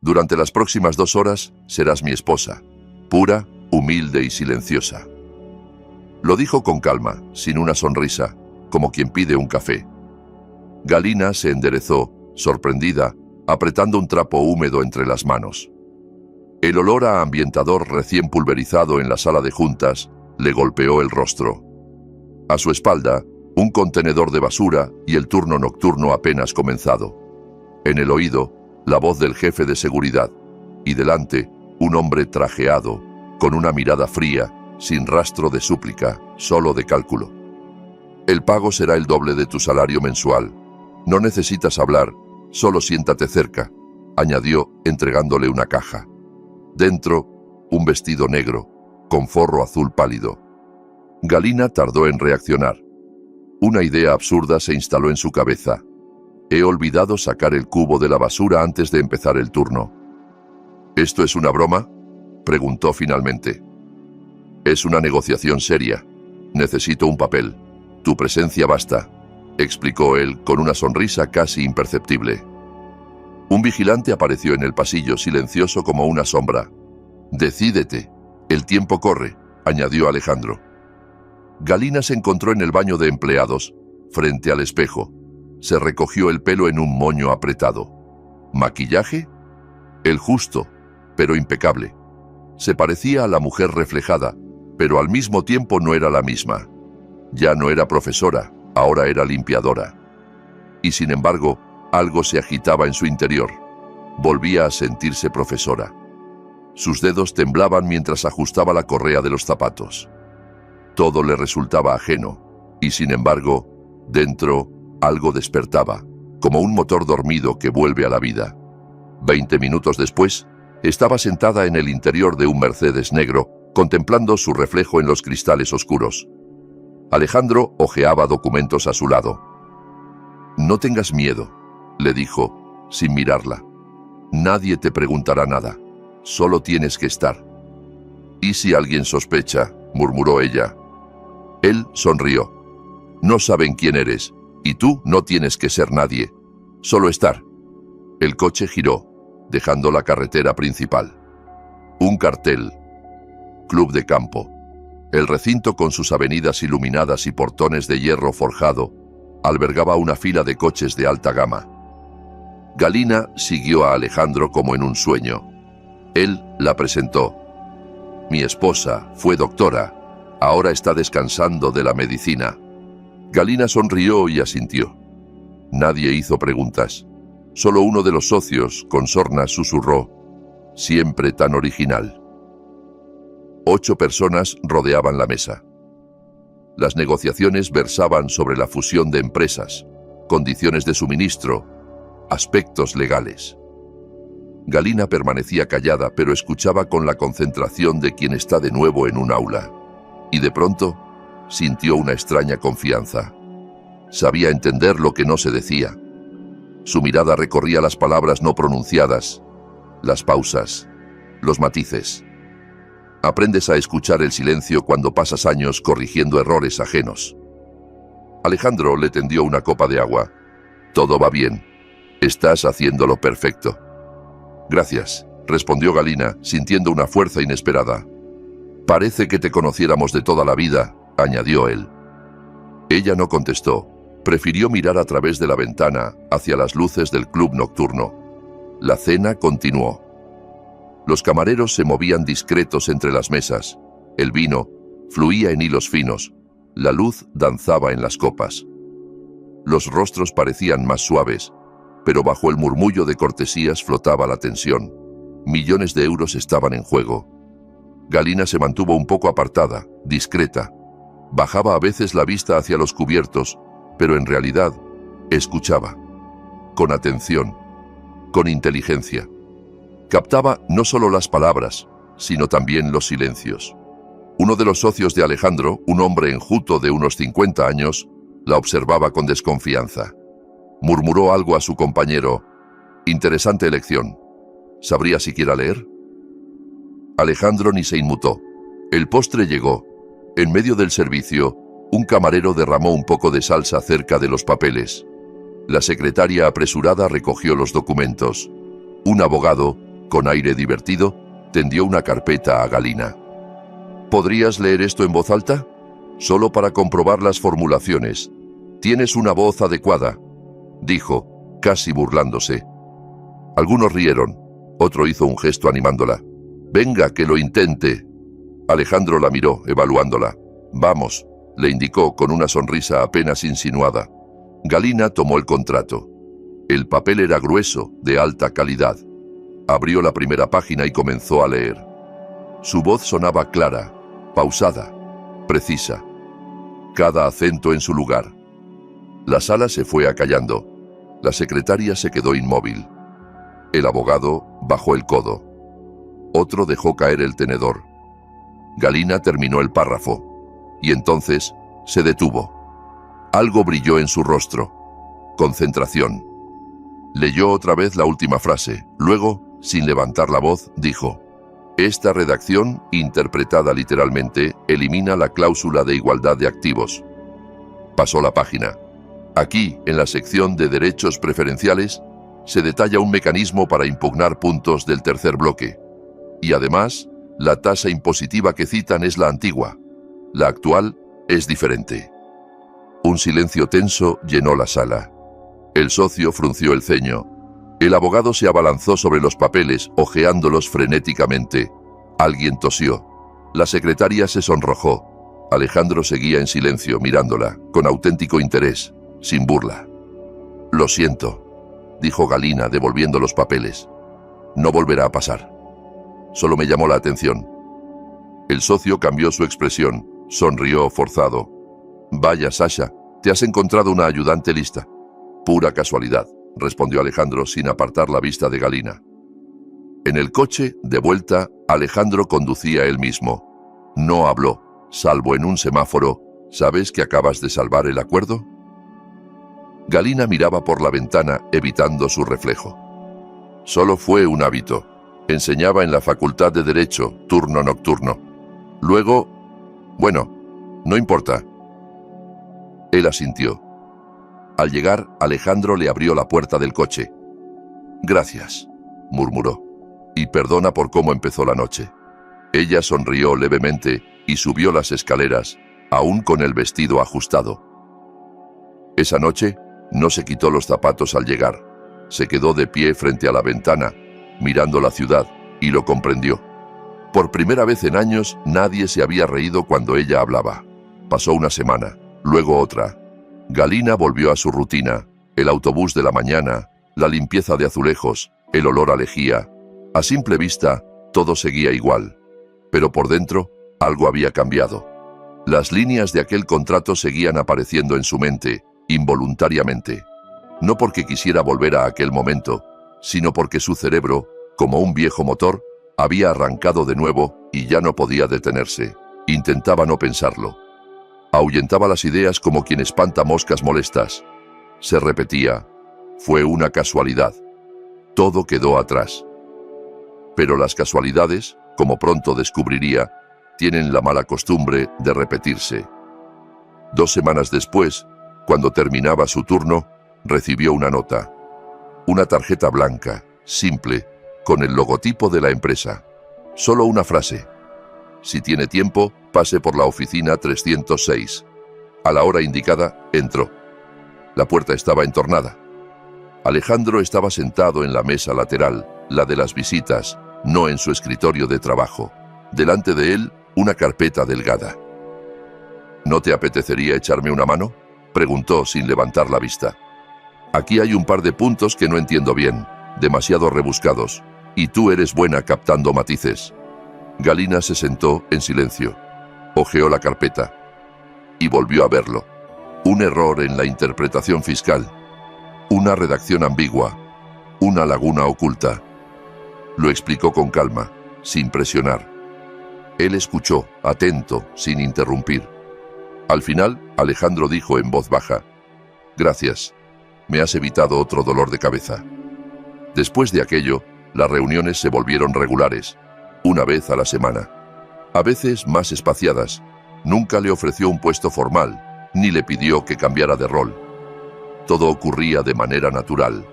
Durante las próximas 2 horas serás mi esposa, pura, humilde y silenciosa. Lo dijo con calma, sin una sonrisa, como quien pide un café. Galina se enderezó, sorprendida, apretando un trapo húmedo entre las manos. El olor a ambientador recién pulverizado en la sala de juntas le golpeó el rostro. A su espalda, un contenedor de basura y el turno nocturno apenas comenzado. En el oído, la voz del jefe de seguridad, y delante, un hombre trajeado, con una mirada fría, sin rastro de súplica, solo de cálculo. El pago será el doble de tu salario mensual. No necesitas hablar, solo siéntate cerca, añadió, entregándole una caja. Dentro, un vestido negro, con forro azul pálido. Galina tardó en reaccionar. Una idea absurda se instaló en su cabeza. He olvidado sacar el cubo de la basura antes de empezar el turno. ¿Esto es una broma?, preguntó finalmente. Es una negociación seria. Necesito un papel. Tu presencia basta, explicó él con una sonrisa casi imperceptible. Un vigilante apareció en el pasillo, silencioso como una sombra. Decídete. El tiempo corre, añadió Alejandro. Galina se encontró en el baño de empleados, frente al espejo. Se recogió el pelo en un moño apretado. ¿Maquillaje? El justo, pero impecable. Se parecía a la mujer reflejada, pero al mismo tiempo no era la misma. Ya no era profesora, ahora era limpiadora. Y sin embargo, algo se agitaba en su interior. Volvía a sentirse profesora. Sus dedos temblaban mientras ajustaba la correa de los zapatos. Todo le resultaba ajeno, y sin embargo, dentro, algo despertaba, como un motor dormido que vuelve a la vida. 20 minutos después, estaba sentada en el interior de un Mercedes negro, contemplando su reflejo en los cristales oscuros. Alejandro hojeaba documentos a su lado. No tengas miedo, le dijo, sin mirarla. Nadie te preguntará nada, solo tienes que estar. ¿Y si alguien sospecha?, murmuró ella. Él sonrió. No saben quién eres, y tú no tienes que ser nadie, solo estar. El coche giró, dejando la carretera principal. Un cartel. Club de campo. El recinto, con sus avenidas iluminadas y portones de hierro forjado, albergaba una fila de coches de alta gama. Galina siguió a Alejandro como en un sueño. Él la presentó. Mi esposa fue doctora. Ahora está descansando de la medicina. Galina sonrió y asintió. Nadie hizo preguntas. Solo uno de los socios, con sorna, susurró. Siempre tan original. 8 personas rodeaban la mesa. Las negociaciones versaban sobre la fusión de empresas, condiciones de suministro, aspectos legales. Galina permanecía callada, pero escuchaba con la concentración de quien está de nuevo en un aula. Y de pronto, sintió una extraña confianza. Sabía entender lo que no se decía. Su mirada recorría las palabras no pronunciadas, las pausas, los matices. Aprendes a escuchar el silencio cuando pasas años corrigiendo errores ajenos. Alejandro le tendió una copa de agua. Todo va bien. Estás haciéndolo perfecto. Gracias, respondió Galina, sintiendo una fuerza inesperada. Parece que te conociéramos de toda la vida, añadió él. Ella no contestó. Prefirió mirar a través de la ventana hacia las luces del club nocturno. La cena continuó. Los camareros se movían discretos entre las mesas. El vino fluía en hilos finos. La luz danzaba en las copas. Los rostros parecían más suaves, pero bajo el murmullo de cortesías flotaba la tensión. Millones de euros estaban en juego. Galina se mantuvo un poco apartada, discreta. Bajaba a veces la vista hacia los cubiertos, pero en realidad escuchaba. Con atención, con inteligencia. Captaba no solo las palabras, sino también los silencios. Uno de los socios de Alejandro, un hombre enjuto de unos 50 años, la observaba con desconfianza. Murmuró algo a su compañero. Interesante elección. ¿Sabría siquiera leer? Alejandro ni se inmutó. El postre llegó. En medio del servicio, un camarero derramó un poco de salsa cerca de los papeles. La secretaria apresurada recogió los documentos. Un abogado Con aire divertido, tendió una carpeta a Galina. ¿Podrías leer esto en voz alta? Solo para comprobar las formulaciones. Tienes una voz adecuada, dijo, casi burlándose. Algunos rieron. Otro hizo un gesto animándola. Venga, que lo intente. Alejandro la miró, evaluándola. Vamos, le indicó con una sonrisa apenas insinuada. Galina tomó el contrato. El papel era grueso, de alta calidad. Abrió la primera página y comenzó a leer. Su voz sonaba clara, pausada, precisa. Cada acento en su lugar. La sala se fue acallando. La secretaria se quedó inmóvil. El abogado bajó el codo. Otro dejó caer el tenedor. Galina terminó el párrafo. Y entonces se detuvo. Algo brilló en su rostro. Concentración. Leyó otra vez la última frase. Luego, sin levantar la voz, dijo: esta redacción, interpretada literalmente, elimina la cláusula de igualdad de activos. Pasó la página. Aquí, en la sección de derechos preferenciales, se detalla un mecanismo para impugnar puntos del tercer bloque. Y además, la tasa impositiva que citan es la antigua. La actual es diferente. Un silencio tenso llenó la sala. El socio frunció el ceño. El abogado se abalanzó sobre los papeles, hojeándolos frenéticamente. Alguien tosió. La secretaria se sonrojó. Alejandro seguía en silencio, mirándola, con auténtico interés, sin burla. Lo siento, dijo Galina, devolviendo los papeles. No volverá a pasar. Solo me llamó la atención. El socio cambió su expresión, sonrió forzado. Vaya, Sasha, te has encontrado una ayudante lista. Pura casualidad, respondió Alejandro sin apartar la vista de Galina. En el coche, de vuelta, Alejandro conducía él mismo. No habló, salvo en un semáforo. ¿Sabes que acabas de salvar el acuerdo? Galina miraba por la ventana, evitando su reflejo. Solo fue un hábito. Enseñaba en la Facultad de Derecho, turno nocturno. Luego, bueno, no importa. Él asintió. Al llegar, Alejandro le abrió la puerta del coche. Gracias, murmuró. Y perdona por cómo empezó la noche. Ella sonrió levemente y subió las escaleras, aún con el vestido ajustado. Esa noche, no se quitó los zapatos al llegar. Se quedó de pie frente a la ventana, mirando la ciudad, y lo comprendió. Por primera vez en años, nadie se había reído cuando ella hablaba. Pasó una semana, luego otra. Galina volvió a su rutina, el autobús de la mañana, la limpieza de azulejos, el olor a lejía. A simple vista, todo seguía igual. Pero por dentro, algo había cambiado. Las líneas de aquel contrato seguían apareciendo en su mente, involuntariamente. No porque quisiera volver a aquel momento, sino porque su cerebro, como un viejo motor, había arrancado de nuevo y ya no podía detenerse. Intentaba no pensarlo. Ahuyentaba las ideas como quien espanta moscas molestas. Se repetía: fue una casualidad. Todo quedó atrás. Pero las casualidades, como pronto descubriría, tienen la mala costumbre de repetirse. 2 semanas después, cuando terminaba su turno, recibió una nota. Una tarjeta blanca, simple, con el logotipo de la empresa. Solo una frase: si tiene tiempo, pase por la oficina 306. A la hora indicada, entró. La puerta estaba entornada. Alejandro estaba sentado en la mesa lateral, la de las visitas, no en su escritorio de trabajo. Delante de él, una carpeta delgada. ¿No te apetecería echarme una mano?, preguntó sin levantar la vista. Aquí hay un par de puntos que no entiendo bien, demasiado rebuscados, y tú eres buena captando matices. Galina se sentó en silencio. Hojeó la carpeta y volvió a verlo. Un error en la interpretación fiscal. Una redacción ambigua. Una laguna oculta. Lo explicó con calma, sin presionar. Él escuchó, atento, sin interrumpir. Al final, Alejandro dijo en voz baja: gracias, me has evitado otro dolor de cabeza. Después de aquello, las reuniones se volvieron regulares, una vez a la semana. A veces más espaciadas. Nunca le ofreció un puesto formal, ni le pidió que cambiara de rol. Todo ocurría de manera natural.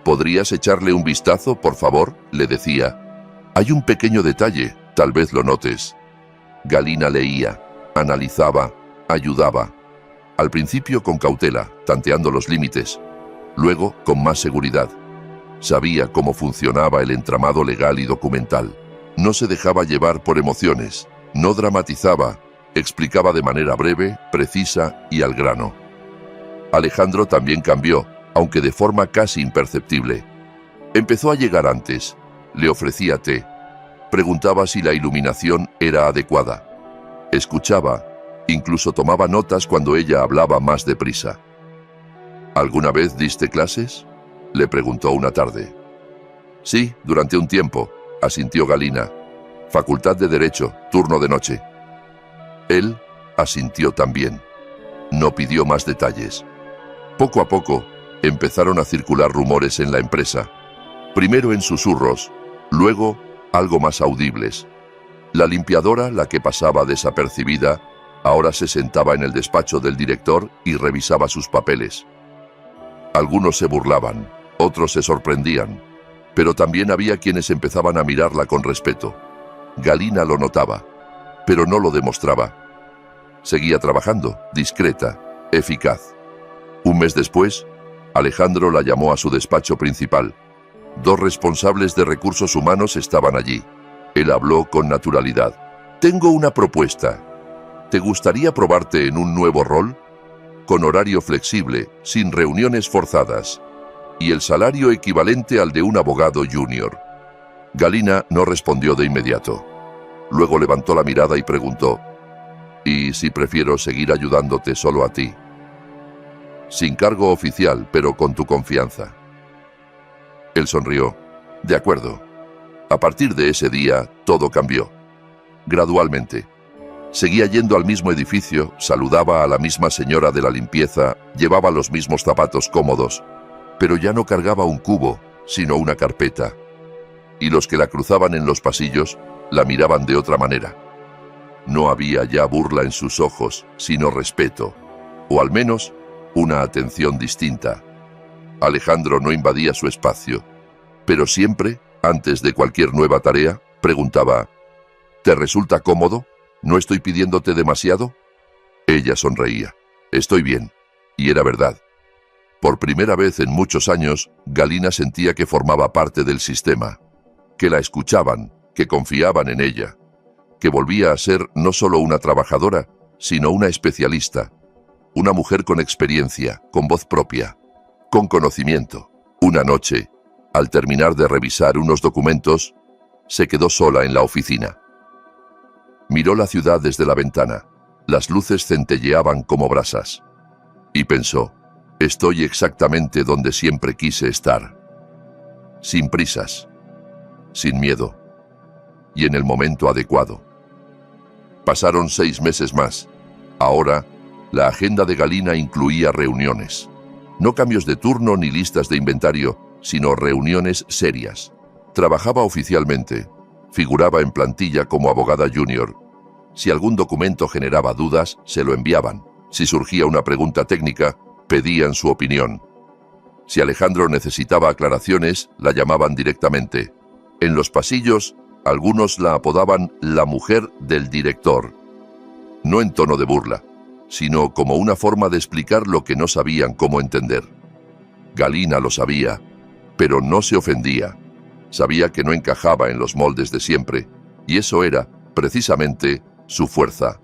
¿Podrías echarle un vistazo, por favor?, le decía. Hay un pequeño detalle, tal vez lo notes. Galina leía, analizaba, ayudaba. Al principio con cautela, tanteando los límites. Luego con más seguridad. Sabía cómo funcionaba el entramado legal y documental. No se dejaba llevar por emociones. No dramatizaba. Explicaba de manera breve, precisa y al grano. Alejandro también cambió, aunque de forma casi imperceptible. Empezó a llegar antes. Le ofrecía té. Preguntaba si la iluminación era adecuada. Escuchaba. Incluso tomaba notas cuando ella hablaba más deprisa. ¿Alguna vez diste clases?, le preguntó una tarde. Sí, durante un tiempo, asintió Galina. Facultad de Derecho, turno de noche. Él asintió también. No pidió más detalles. Poco a poco, empezaron a circular rumores en la empresa. Primero en susurros, luego algo más audibles. La limpiadora, la que pasaba desapercibida, ahora se sentaba en el despacho del director y revisaba sus papeles. Algunos se burlaban, otros se sorprendían, pero también había quienes empezaban a mirarla con respeto. Galina lo notaba, pero no lo demostraba. Seguía trabajando, discreta, eficaz. Un mes después, Alejandro la llamó a su despacho principal. 2 responsables de recursos humanos estaban allí. Él habló con naturalidad. Tengo una propuesta. ¿Te gustaría probarte en un nuevo rol? Con horario flexible, sin reuniones forzadas, y el salario equivalente al de un abogado junior. Galina no respondió de inmediato. Luego levantó la mirada y preguntó, ¿y si prefiero seguir ayudándote solo a ti? Sin cargo oficial, pero con tu confianza. Él sonrió. De acuerdo. A partir de ese día, todo cambió. Gradualmente. Seguía yendo al mismo edificio, saludaba a la misma señora de la limpieza, llevaba los mismos zapatos cómodos, pero ya no cargaba un cubo, sino una carpeta. Y los que la cruzaban en los pasillos, la miraban de otra manera. No había ya burla en sus ojos, sino respeto, o al menos una atención distinta. Alejandro no invadía su espacio, pero siempre, antes de cualquier nueva tarea, preguntaba, ¿te resulta cómodo? ¿No estoy pidiéndote demasiado? Ella sonreía. Estoy bien. Y era verdad. Por primera vez en muchos años, Galina sentía que formaba parte del sistema, que la escuchaban, que confiaban en ella, que volvía a ser no solo una trabajadora, sino una especialista, una mujer con experiencia, con voz propia, con conocimiento. Una noche, al terminar de revisar unos documentos, se quedó sola en la oficina. Miró la ciudad desde la ventana. Las luces centelleaban como brasas. Y pensó, estoy exactamente donde siempre quise estar. Sin prisas, sin miedo, y en el momento adecuado. Pasaron 6 meses más. Ahora, la agenda de Galina incluía reuniones. No cambios de turno ni listas de inventario, sino reuniones serias. Trabajaba oficialmente. Figuraba en plantilla como abogada junior. Si algún documento generaba dudas, se lo enviaban. Si surgía una pregunta técnica, pedían su opinión. Si Alejandro necesitaba aclaraciones, la llamaban directamente. En los pasillos, algunos la apodaban la mujer del director. No en tono de burla, sino como una forma de explicar lo que no sabían cómo entender. Galina lo sabía, pero no se ofendía. Sabía que no encajaba en los moldes de siempre, y eso era, precisamente, su fuerza.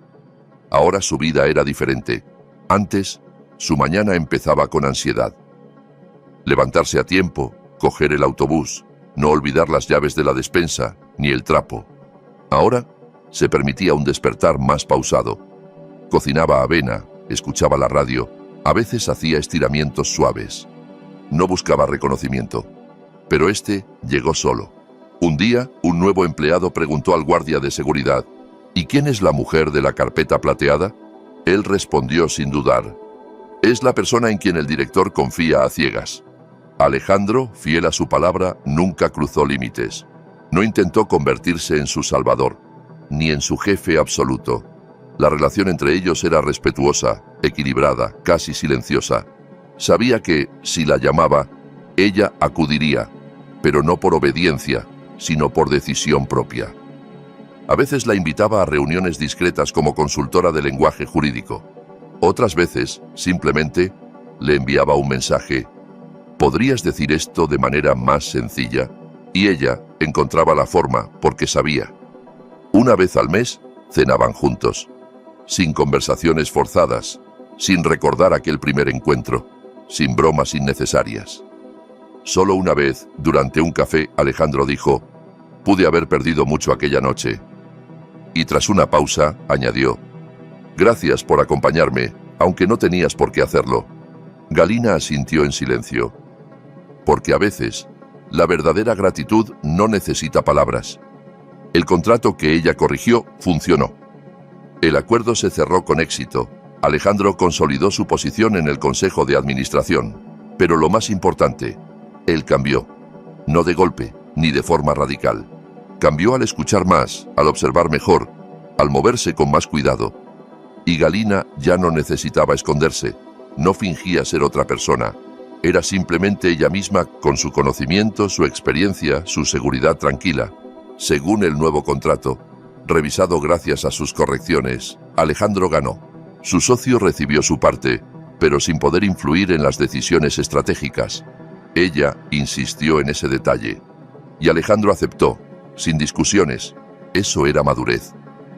Ahora su vida era diferente. Antes, su mañana empezaba con ansiedad. Levantarse a tiempo, coger el autobús, no olvidar las llaves de la despensa, ni el trapo. Ahora, se permitía un despertar más pausado. Cocinaba avena, escuchaba la radio, a veces hacía estiramientos suaves. No buscaba reconocimiento. Pero este llegó solo. Un día, un nuevo empleado preguntó al guardia de seguridad, ¿y quién es la mujer de la carpeta plateada? Él respondió sin dudar, es la persona en quien el director confía a ciegas. Alejandro, fiel a su palabra, nunca cruzó límites. No intentó convertirse en su salvador, ni en su jefe absoluto. La relación entre ellos era respetuosa, equilibrada, casi silenciosa. Sabía que, si la llamaba, ella acudiría, pero no por obediencia, sino por decisión propia. A veces la invitaba a reuniones discretas como consultora de lenguaje jurídico. Otras veces, simplemente, le enviaba un mensaje: ¿podrías decir esto de manera más sencilla? Y ella encontraba la forma porque sabía. Una vez al mes, cenaban juntos, sin conversaciones forzadas, sin recordar aquel primer encuentro, sin bromas innecesarias. Solo una vez, durante un café, Alejandro dijo: pude haber perdido mucho aquella noche. Y tras una pausa, añadió: gracias por acompañarme, aunque no tenías por qué hacerlo. Galina asintió en silencio. Porque a veces, la verdadera gratitud no necesita palabras. El contrato que ella corrigió funcionó. El acuerdo se cerró con éxito. Alejandro consolidó su posición en el Consejo de Administración. Pero lo más importante, él cambió. No de golpe, ni de forma radical. Cambió al escuchar más, al observar mejor, al moverse con más cuidado. Y Galina ya no necesitaba esconderse. No fingía ser otra persona. Era simplemente ella misma, con su conocimiento, su experiencia, su seguridad tranquila. Según el nuevo contrato, revisado gracias a sus correcciones, Alejandro ganó. Su socio recibió su parte, pero sin poder influir en las decisiones estratégicas. Ella insistió en ese detalle. Y Alejandro aceptó, sin discusiones. Eso era madurez.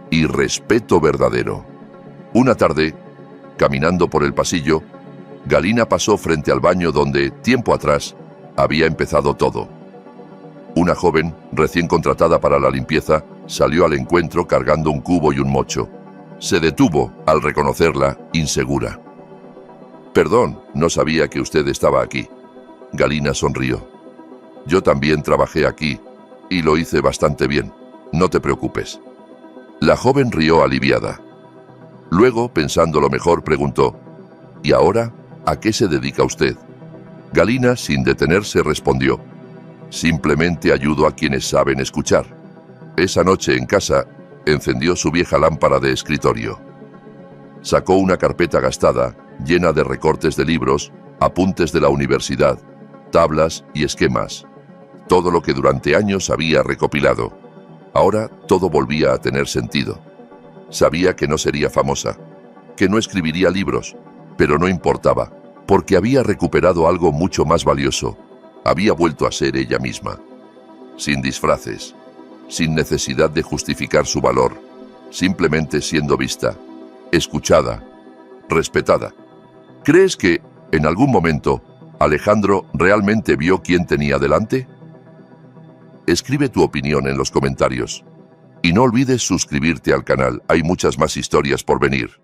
Y respeto verdadero. Una tarde, caminando por el pasillo, Galina pasó frente al baño donde, tiempo atrás, había empezado todo. Una joven, recién contratada para la limpieza, salió al encuentro cargando un cubo y un mocho. Se detuvo al reconocerla, insegura. Perdón, no sabía que usted estaba aquí. Galina sonrió. Yo también trabajé aquí, y lo hice bastante bien. No te preocupes. La joven rió aliviada. Luego, pensándolo mejor, preguntó: ¿y ahora a qué se dedica usted? Galina, sin detenerse, respondió: simplemente ayudo a quienes saben escuchar. Esa noche en casa, encendió su vieja lámpara de escritorio. Sacó una carpeta gastada, llena de recortes de libros, apuntes de la universidad, tablas y esquemas. Todo lo que durante años había recopilado. Ahora todo volvía a tener sentido. Sabía que no sería famosa, que no escribiría libros, pero no importaba, porque había recuperado algo mucho más valioso. Había vuelto a ser ella misma. Sin disfraces, sin necesidad de justificar su valor, simplemente siendo vista, escuchada, respetada. ¿Crees que, en algún momento, Alejandro realmente vio quién tenía delante? Escribe tu opinión en los comentarios. Y no olvides suscribirte al canal, hay muchas más historias por venir.